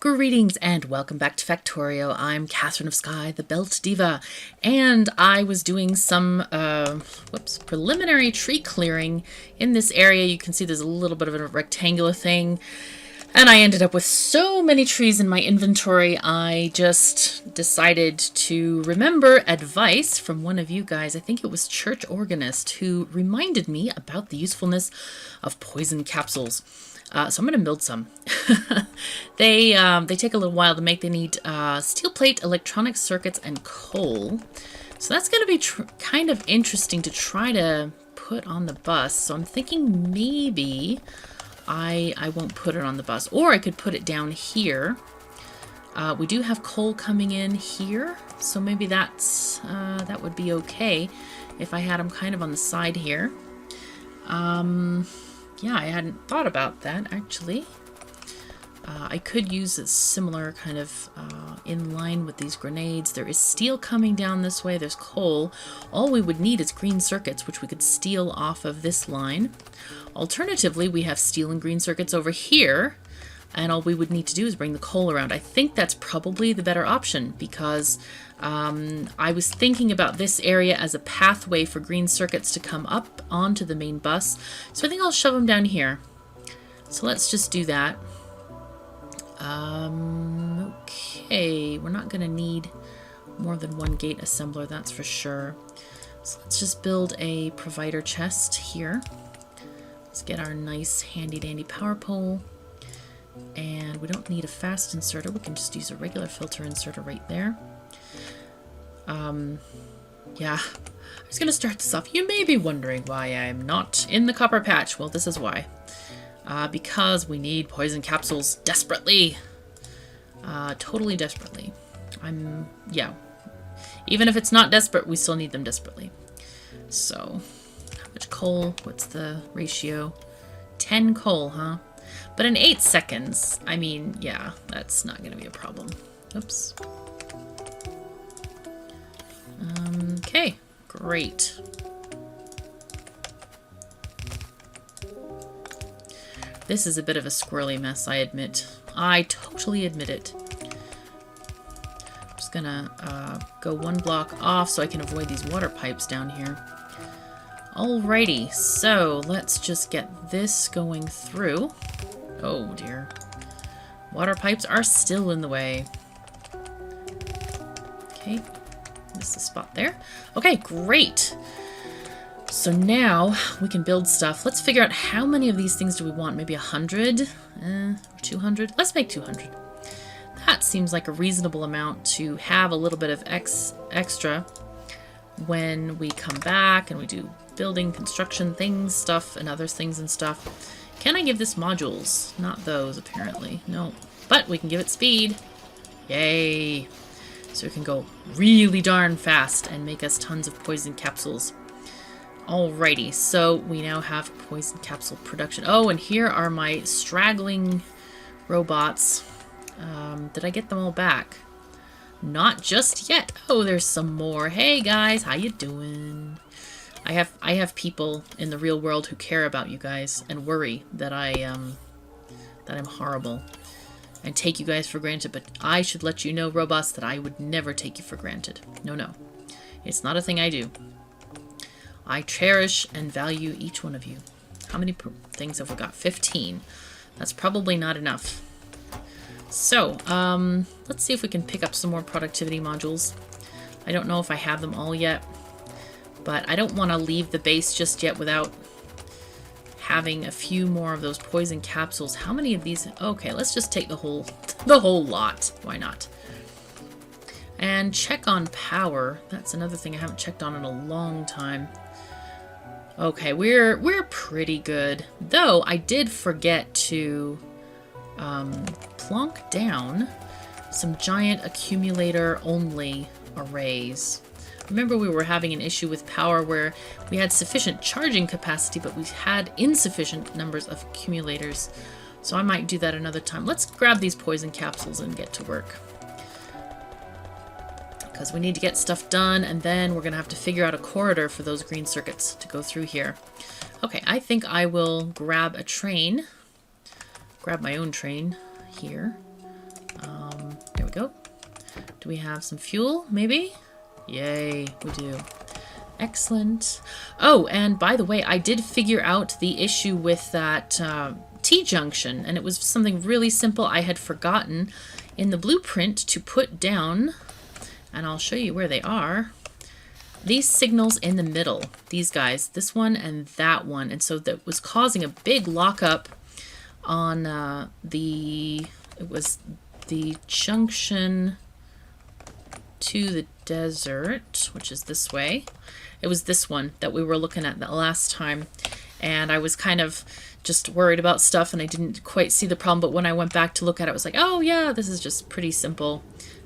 Greetings and welcome back to Factorio. I'm KatherineOfSky, the Belt Diva, and I was doing some preliminary tree clearing in this area. You can see there's a little bit of a rectangular thing, and I ended up with so many trees in my inventory. I just decided to remember advice from one of you guys. I think it was Church Organist who reminded me about the usefulness of poison capsules. So I'm going to build some. They take a little while to make. They need steel plate, electronic circuits, and coal. So that's going to be kind of interesting to try to put on the bus. So I'm thinking maybe I won't put it on the bus. Or I could put it down here. We do have coal coming in here. So maybe that would be okay if I had them kind of on the side here. Yeah, I hadn't thought about that, actually. I could use a similar kind of in line with these grenades. There is steel coming down this way. There's coal. All we would need is green circuits, which we could steal off of this line. Alternatively, we have steel and green circuits over here, and all we would need to do is bring the coal around. I think that's probably the better option because I was thinking about this area as a pathway for green circuits to come up onto the main bus. So I think I'll shove them down here. So let's just do that. Okay, we're not going to need more than one gate assembler, that's for sure. So let's just build a provider chest here. Let's get our nice handy dandy power pole. And we don't need a fast inserter. We can just use a regular filter inserter right there. Yeah, I was going to start this off. You may be wondering why I'm not in the copper patch. Well, this is why. Because we need poison capsules desperately. Totally desperately. Yeah. Even if it's not desperate, we still need them desperately. So, how much coal? What's the ratio? 10 coal, huh? But in 8 seconds, I mean, yeah, that's not going to be a problem. Oops. Okay, great. This is a bit of a squirrely mess, I admit. I totally admit it. I'm just gonna go one block off so I can avoid these water pipes down here. Alrighty, so let's just get this going through. Oh dear. Water pipes are still in the way. Okay, missed the spot there. Okay, great. So now we can build stuff. Let's figure out how many of these things do we want. Maybe 100? Or 200? Let's make 200. That seems like a reasonable amount to have a little bit of extra when we come back and we do building, construction things, stuff, and other things and stuff. Can I give this modules? Not those, apparently. No. But we can give it speed. Yay. So it can go really darn fast and make us tons of poison capsules. Alrighty, so we now have poison capsule production. Oh, and here are my straggling robots. Did I get them all back? Not just yet. Oh, there's some more. Hey guys, how you doing? I have people in the real world who care about you guys and worry that I'm horrible and take you guys for granted, but I should let you know, robots, that I would never take you for granted. No, no. It's not a thing I do. I cherish and value each one of you. How many things have we got? 15. That's probably not enough. So, let's see if we can pick up some more productivity modules. I don't know if I have them all yet, but I don't want to leave the base just yet without having a few more of those poison capsules. How many of these? Okay, let's just take the whole lot. Why not? And check on power. That's another thing I haven't checked on in a long time. Okay, we're pretty good. Though I did forget to plonk down some giant accumulator only arrays. Remember, we were having an issue with power where we had sufficient charging capacity, but we had insufficient numbers of accumulators. So I might do that another time. Let's grab these poison capsules and get to work. Because we need to get stuff done, and then we're going to have to figure out a corridor for those green circuits to go through here. Okay, I think I will grab a train. Grab my own train here. we go. Do we have some fuel, maybe? Yay, we do. Excellent. Oh, and by the way, I did figure out the issue with that T-junction, and it was something really simple. I had forgotten in the blueprint to put down, and I'll show you where they are, these signals in the middle. These guys, this one and that one. And so that was causing a big lockup on it was the junction to the desert, which is this way. It was this one that we were looking at the last time, and I was kind of just worried about stuff and I didn't quite see the problem, but when I went back to look at it, I was like, oh yeah, this is just pretty simple,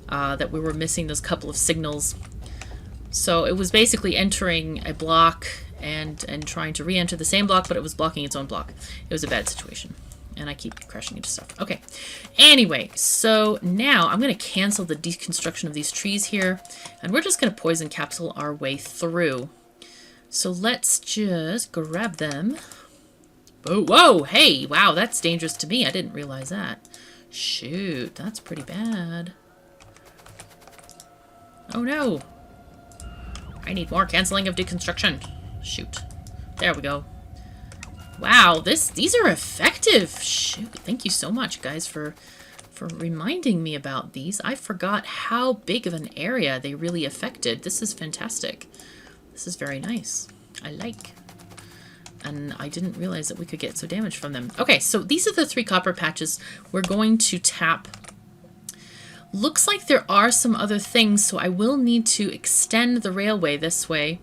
that we were missing those couple of signals. So it was basically entering a block and trying to re-enter the same block, but it was blocking its own block. It was a bad situation. And I keep crashing into stuff. Okay. Anyway, so now I'm going to cancel the deconstruction of these trees here. And we're just going to poison capsule our way through. So let's just grab them. Oh, whoa, hey, wow, that's dangerous to me. I didn't realize that. Shoot, that's pretty bad. Oh no. I need more canceling of deconstruction. Shoot. There we go. Wow, these are effective. Shoot, thank you so much, guys, for reminding me about these. I forgot how big of an area they really affected. This is fantastic. This is very nice. I like. And I didn't realize that we could get so damaged from them. Okay, so these are the 3 copper patches we're going to tap. Looks like there are some other things, so I will need to extend the railway this way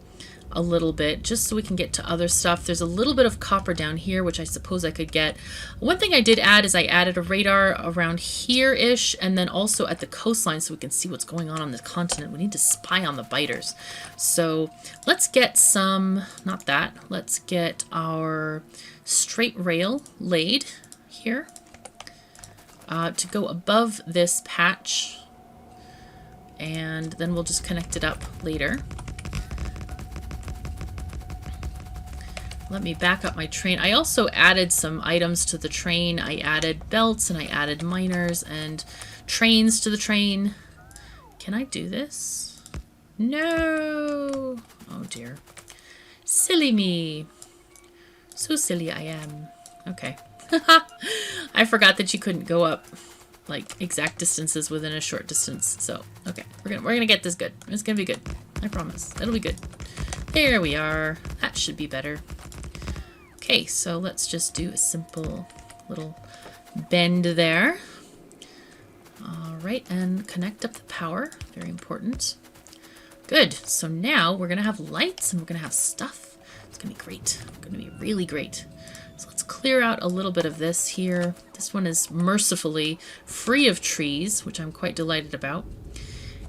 a little bit, just so we can get to other stuff. There's a little bit of copper down here, which I suppose I could get. One thing I did add is I added a radar around here-ish, and then also at the coastline so we can see what's going on the continent. We need to spy on the biters. So let's get some, not that, let's get our straight rail laid here to go above this patch, and then we'll just connect it up later. Let me back up my train. I also added some items to the train. I added belts and I added miners and trains to the train. Can I do this? No. Oh dear. Silly me. So silly I am. Okay. I forgot that you couldn't go up like exact distances within a short distance. So, okay. We're gonna get this good. It's gonna be good. I promise. It'll be good. There we are. That should be better. Okay, so let's just do a simple little bend there. All right, and connect up the power. Very important. Good. So now we're going to have lights and we're going to have stuff. It's going to be great. It's going to be really great. So let's clear out a little bit of this here. This one is mercifully free of trees, which I'm quite delighted about.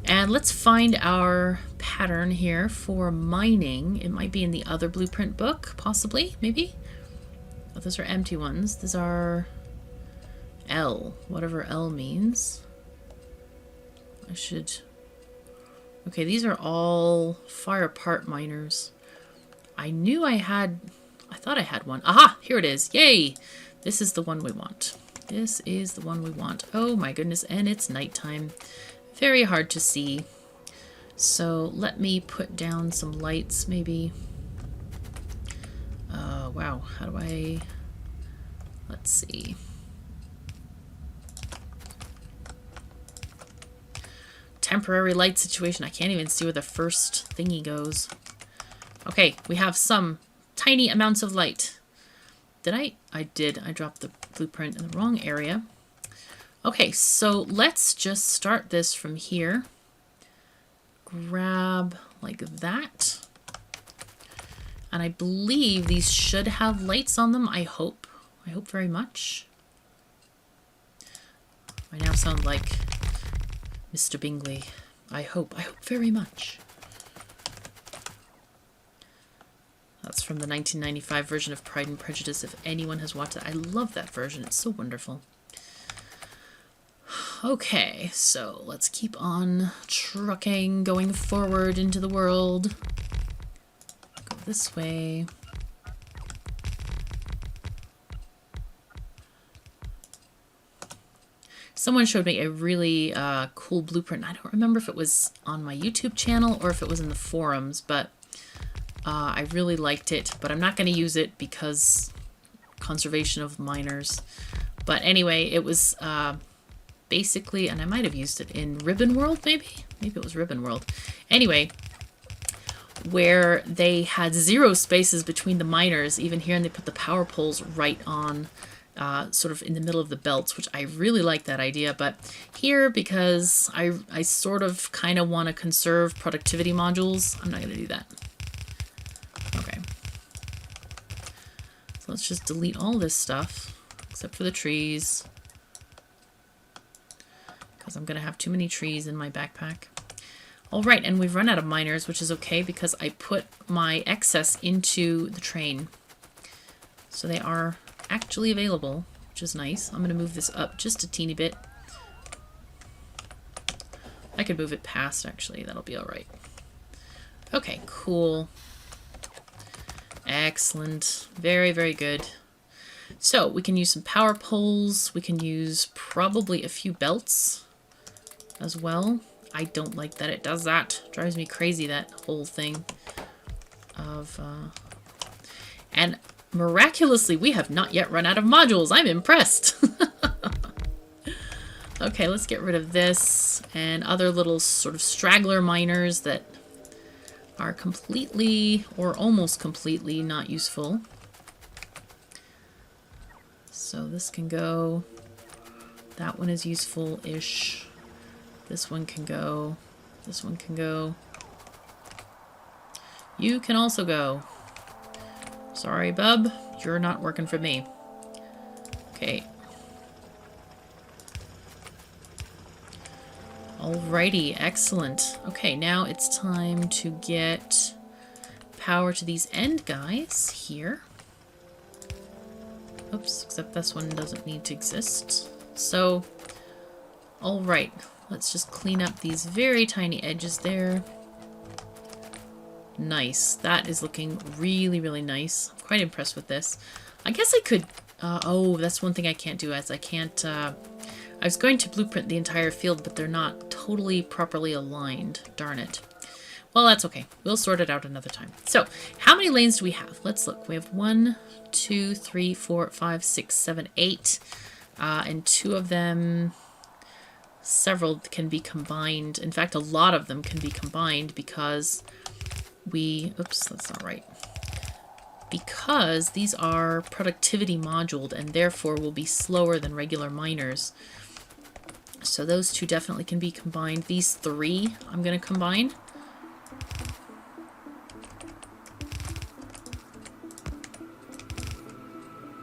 And let's find our pattern here for mining. It might be in the other blueprint book, possibly, maybe. Oh, those are empty ones. These are L, whatever L means. I should... Okay, these are all fire apart miners. I knew I had... I thought I had one. Aha! Here it is. Yay! This is the one we want. This is the one we want. Oh my goodness, and it's nighttime. Very hard to see. So let me put down some lights, maybe. Wow, how do I... Let's see. Temporary light situation. I can't even see where the first thingy goes. Okay, we have some tiny amounts of light. Did I? I did. I dropped the blueprint in the wrong area. Okay, so let's just start this from here. Grab like that. And I believe these should have lights on them. I hope. I hope very much. I now sound like Mr. Bingley. I hope very much. That's from the 1995 version of Pride and Prejudice, if anyone has watched it. I love that version. It's so wonderful. Okay, so let's keep on trucking, going forward into the world. Go this way. Someone showed me a really cool blueprint. I don't remember if it was on my YouTube channel or if it was in the forums, but I really liked it. But I'm not going to use it because conservation of miners. But anyway, it was basically, and I might have used it in Ribbon World, maybe? Maybe it was Ribbon World. Anyway, where they had 0 spaces between the miners, even here, and they put the power poles right on, sort of in the middle of the belts, which I really like that idea. But here, because I sort of kind of want to conserve productivity modules, I'm not going to do that. Okay. So let's just delete all this stuff, except for the trees, because I'm going to have too many trees in my backpack. All right, and we've run out of miners, which is okay because I put my excess into the train. So they are actually available, which is nice. I'm going to move this up just a teeny bit. I could move it past, actually. That'll be all right. Okay, cool. Excellent. Very, very good. So we can use some power poles. We can use probably a few belts as well. I don't like that it does that. Drives me crazy, that whole thing of... And miraculously, we have not yet run out of modules. I'm impressed. Okay, let's get rid of this and other little sort of straggler miners that are completely or almost completely not useful. So this can go. That one is useful-ish. This one can go. This one can go. You can also go. Sorry, bub. You're not working for me. Okay. Alrighty, excellent. Okay, now it's time to get power to these end guys here. Oops, except this one doesn't need to exist. So, alright. Let's just clean up these very tiny edges there. Nice. That is looking really, really nice. I'm quite impressed with this. I guess I could... oh, that's one thing I can't do, as I can't... I was going to blueprint the entire field, but they're not totally properly aligned. Darn it. Well, that's okay. We'll sort it out another time. So, how many lanes do we have? Let's look. We have 1, 2, 3, 4, 5, 6, 7, 8. And 2 of them... Several can be combined. In fact, a lot of them can be combined because we... Oops, that's not right. Because these are productivity moduled and therefore will be slower than regular miners. So those 2 definitely can be combined. These 3 I'm going to combine.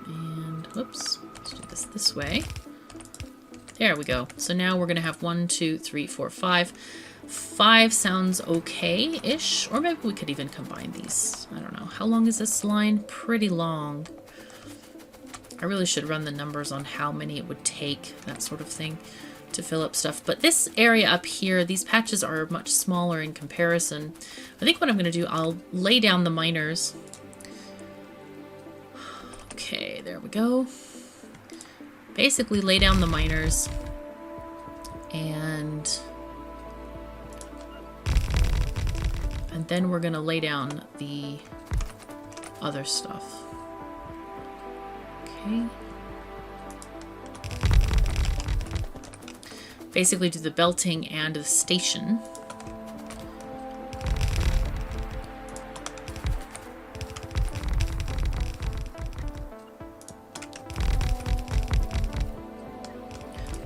And, whoops, let's do this way. There we go. So now we're going to have 1, 2, 3, 4, 5. 5 sounds okay-ish. Or maybe we could even combine these. I don't know. How long is this line? Pretty long. I really should run the numbers on how many it would take, that sort of thing, to fill up stuff. But this area up here, these patches are much smaller in comparison. I think what I'm going to do, I'll lay down the miners. Okay, there we go. Basically lay down the miners and then we're gonna lay down the other stuff. Okay. Basically do the belting and the station.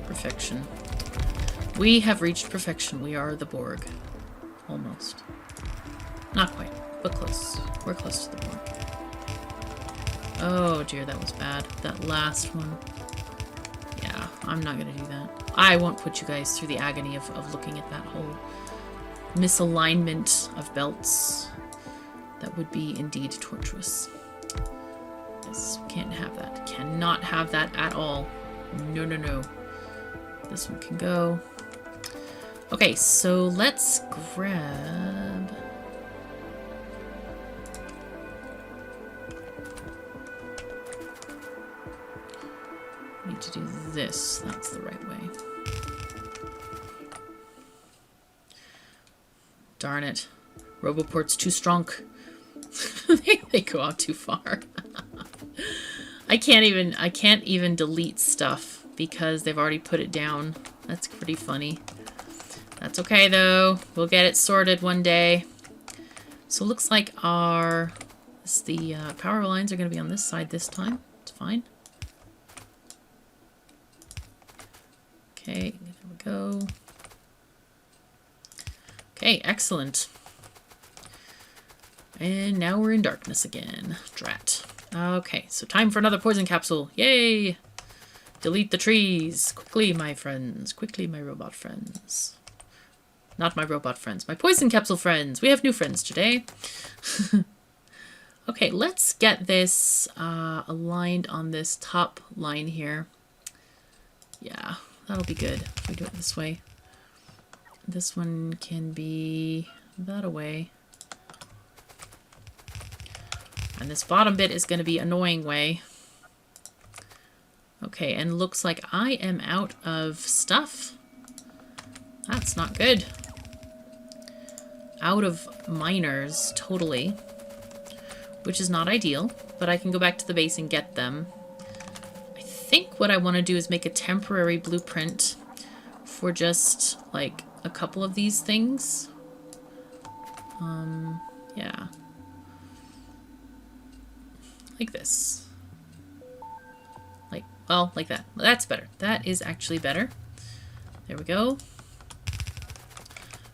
Perfection. We have reached perfection. We are the Borg. Almost. Not quite, but close. We're close to the Borg. Oh dear, that was bad. That last one. Yeah, I'm not gonna do that. I won't put you guys through the agony of looking at that whole misalignment of belts. That would be indeed torturous. Yes, can't have that. Cannot have that at all. No, no, no. This one can go. Okay, so let's grab... need to do this. That's the right way. Darn it. Roboport's too strong. They go out too far. I can't even delete stuff because they've already put it down. That's pretty funny. That's okay though. We'll get it sorted one day. So it looks like the power lines are going to be on this side this time. It's fine. Okay, there we go. Okay, excellent. And now we're in darkness again. Drat. Okay, so time for another poison capsule. Yay! Delete the trees. Quickly, my friends. Quickly, my robot friends. Not my robot friends. My poison capsule friends. We have new friends today. Okay, let's get this aligned on this top line here. Yeah, that'll be good if we do it this way. This one can be that away. And this bottom bit is going to be annoying way. Okay, and looks like I am out of stuff. That's not good. Out of miners, totally. Which is not ideal, but I can go back to the base and get them. I think what I want to do is make a temporary blueprint for just, like, a couple of these things. Yeah. Like this. Well, like that. That's better. That is actually better. There we go.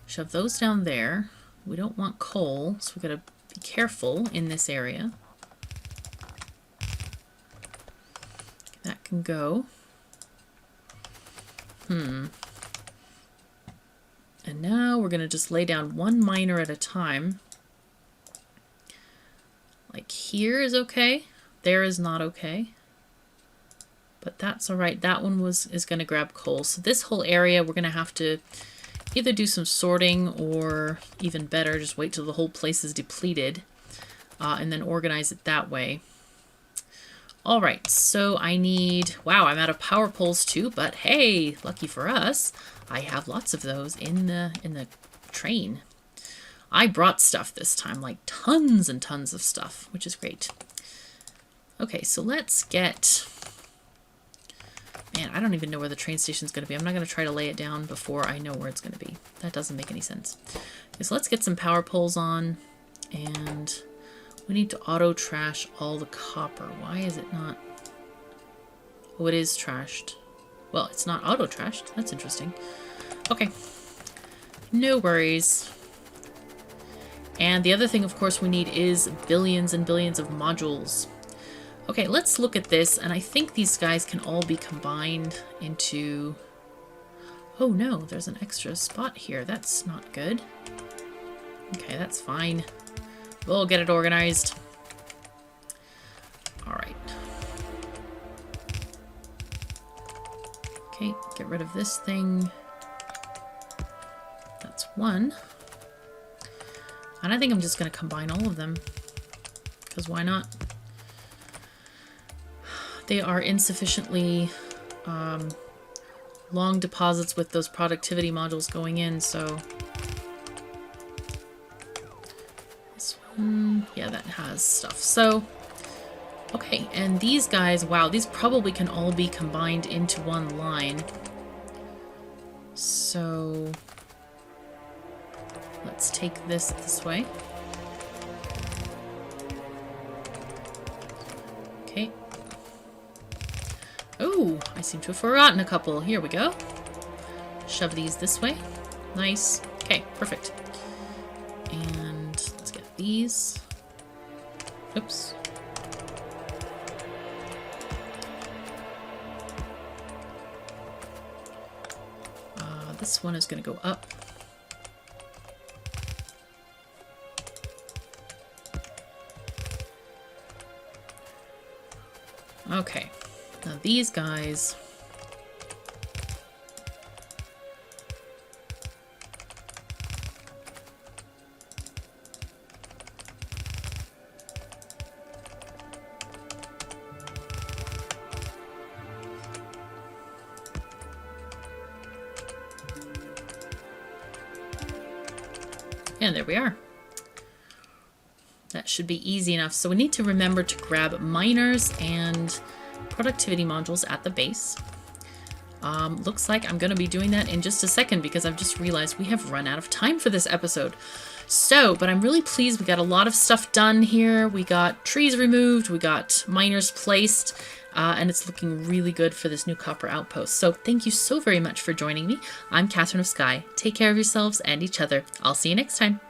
Shove those down there. We don't want coal, so we gotta be careful in this area. That can go. And now we're gonna just lay down one miner at a time. Like here is okay. There is not okay. But that's all right. That one is going to grab coal. So this whole area, we're going to have to either do some sorting or even better, just wait till the whole place is depleted and then organize it that way. All right, so I need, wow, I'm out of power poles too, but hey, lucky for us, I have lots of those in the train. I brought stuff this time, like tons and tons of stuff, which is great. Okay, so let's get... Man, I don't even know where the train station's going to be. I'm not going to try to lay it down before I know where it's going to be. That doesn't make any sense. Okay, so let's get some power poles on. And we need to auto-trash all the copper. Why is it not... Oh, it is trashed. Well, it's not auto-trashed. That's interesting. Okay. No worries. And the other thing, of course, we need is billions and billions of modules. Okay, let's look at this, and I think these guys can all be combined into... Oh no, there's an extra spot here. That's not good. Okay, that's fine. We'll get it organized. Alright. Okay, get rid of this thing. That's one. And I think I'm just going to combine all of them. Because why not? They are insufficiently long deposits with those productivity modules going in, so... This one, yeah, that has stuff. So, okay, and these guys, wow, these probably can all be combined into one line. So, let's take this way. Okay. Oh, I seem to have forgotten a couple. Here we go. Shove these this way. Nice. Okay, perfect. And let's get these. Oops. This one is going to go up. Okay. Now these guys... And there we are. That should be easy enough. So we need to remember to grab miners and productivity modules at the base. Looks like I'm going to be doing that in just a second because I've just realized we have run out of time for this episode. So, but I'm really pleased. We got a lot of stuff done here. We got trees removed. We got miners placed. And it's looking really good for this new copper outpost. So thank you so very much for joining me. I'm KatherineOfSky. Take care of yourselves and each other. I'll see you next time.